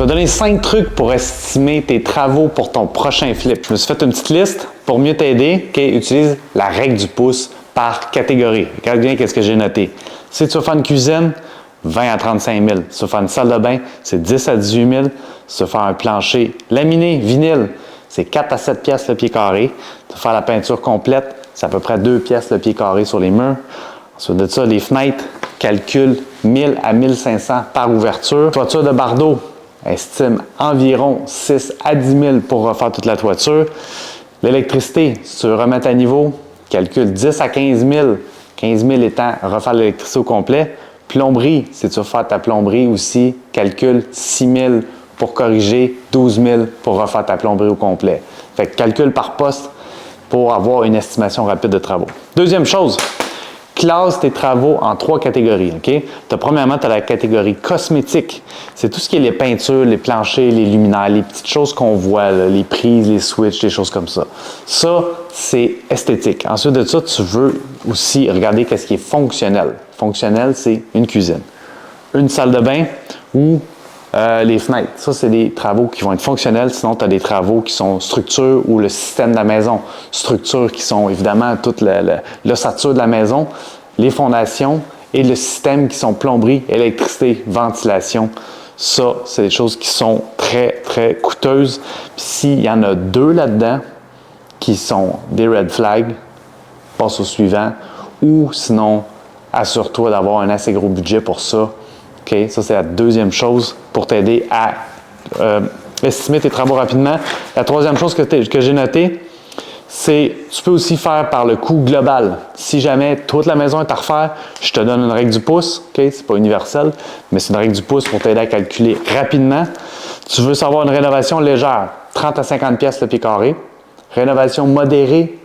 Je vais donner 5 trucs pour estimer tes travaux pour ton prochain flip. Je me suis fait une petite liste pour mieux t'aider. Okay, utilise la règle du pouce par catégorie. Regarde bien qu'est-ce que j'ai noté. Si tu vas faire une cuisine, 20 à 35 000. Si tu vas faire une salle de bain, c'est 10 à 18 000. Si tu vas faire un plancher laminé, vinyle, c'est 4 à 7 pièces le pied carré. Tu vas faire la peinture complète, c'est à peu près 2 pièces le pied carré sur les murs. Ensuite de ça, les fenêtres, calcul 1000 à 1500 par ouverture. Toiture de bardeau, estime environ 6 à 10 000 pour refaire toute la toiture. L'électricité, si tu veux remettre à niveau, calcul 10 à 15 000. 15 000 étant refaire l'électricité au complet. Plomberie, si tu veux faire ta plomberie aussi, calcul 6 000 pour corriger, 12 000 pour refaire ta plomberie au complet. Fait que calcul par poste pour avoir une estimation rapide de travaux. Deuxième chose, classe tes travaux en 3 catégories. Okay? Premièrement, tu as la catégorie cosmétique. C'est tout ce qui est les peintures, les planchers, les luminaires, les petites choses qu'on voit, là, les prises, les switches, des choses comme ça. Ça, c'est esthétique. Ensuite de ça, tu veux aussi regarder qu'est-ce qui est fonctionnel. Fonctionnel, c'est une cuisine, une salle de bain ou les fenêtres. Ça, c'est des travaux qui vont être fonctionnels. Sinon, tu as des travaux qui sont structure ou le système de la maison. Structure qui sont évidemment toute l'ossature de la maison, les fondations et le système qui sont plomberie, électricité, ventilation. Ça, c'est des choses qui sont très, très coûteuses. Puis s'il y en a 2 là-dedans qui sont des red flags, passe au suivant. Ou sinon, assure-toi d'avoir un assez gros budget pour ça. Okay? Ça, c'est la deuxième chose pour t'aider à estimer tes travaux rapidement. La troisième chose que j'ai notée, c'est tu peux aussi faire par le coût global. Si jamais toute la maison est à refaire, je te donne une règle du pouce. Okay? Ce n'est pas universel, mais c'est une règle du pouce pour t'aider à calculer rapidement. Tu veux savoir une rénovation légère, 30 à 50 pièces le pied carré. Rénovation modérée,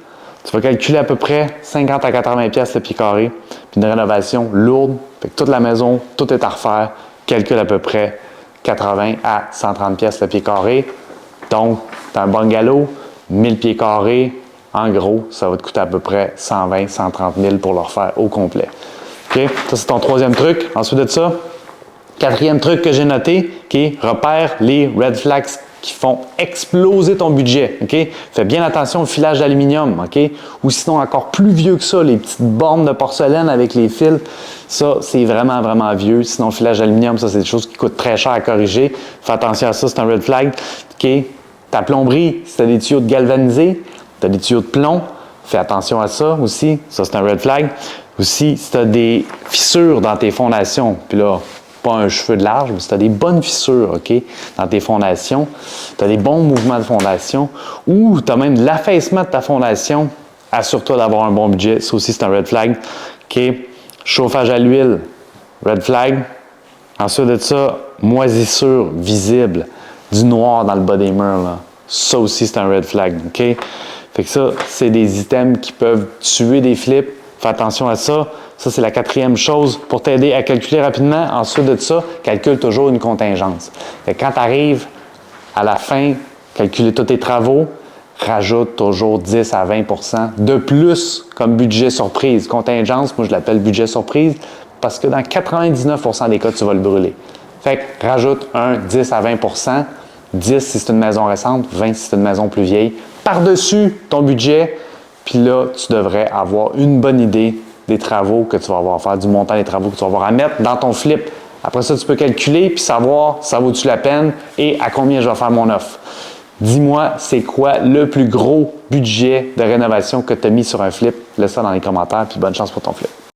tu vas calculer à peu près 50 à 80 pièces le pied carré. Puis une rénovation lourde, fait que toute la maison, tout est à refaire, calcule à peu près 80 à 130 pièces le pied carré. Donc, tu as un bungalow, 1000 pieds carrés, en gros, ça va te coûter à peu près 120 130 000 pour le refaire au complet. Okay? Ça, c'est ton troisième truc. Ensuite de ça, quatrième truc que j'ai noté, okay? Repère les red flags qui font exploser ton budget. Okay? Fais bien attention au filage d'aluminium. Okay? Ou sinon, encore plus vieux que ça, les petites bornes de porcelaine avec les fils. Ça, c'est vraiment, vraiment vieux. Sinon, le filage d'aluminium, ça, c'est des choses qui coûtent très cher à corriger. Fais attention à ça, c'est un red flag. Okay? Ta plomberie, si tu as des tuyaux de galvanisés, tu as des tuyaux de plomb, fais attention à ça aussi. Ça, c'est un red flag. Aussi, si tu as des fissures dans tes fondations, puis là, pas un cheveu de large, mais si tu as des bonnes fissures, OK, dans tes fondations, tu as des bons mouvements de fondation, ou tu as même de l'affaissement de ta fondation, assure-toi d'avoir un bon budget. Ça aussi, c'est un red flag. OK. Chauffage à l'huile, red flag. Ensuite de ça, moisissure visible, du noir dans le bas des murs. Là. Ça aussi, c'est un red flag. OK? Fait que ça, c'est des items qui peuvent tuer des flips. Fais attention à ça. Ça, c'est la quatrième chose pour t'aider à calculer rapidement. Ensuite de ça, calcule toujours une contingence. Fait que quand tu arrives à la fin, calculer tous tes travaux, rajoute toujours 10 à 20 de plus comme budget surprise. Contingence, moi, je l'appelle budget surprise parce que dans 99 des cas, tu vas le brûler. Fait que rajoute un 10 à 20 10 si c'est une maison récente, 20 si c'est une maison plus vieille, par-dessus ton budget. Puis là, tu devrais avoir une bonne idée des travaux que tu vas avoir à faire, du montant des travaux que tu vas avoir à mettre dans ton flip. Après ça, tu peux calculer puis savoir ça vaut-tu la peine et à combien je vais faire mon offre. Dis-moi, c'est quoi le plus gros budget de rénovation que tu as mis sur un flip? Laisse ça dans les commentaires puis bonne chance pour ton flip.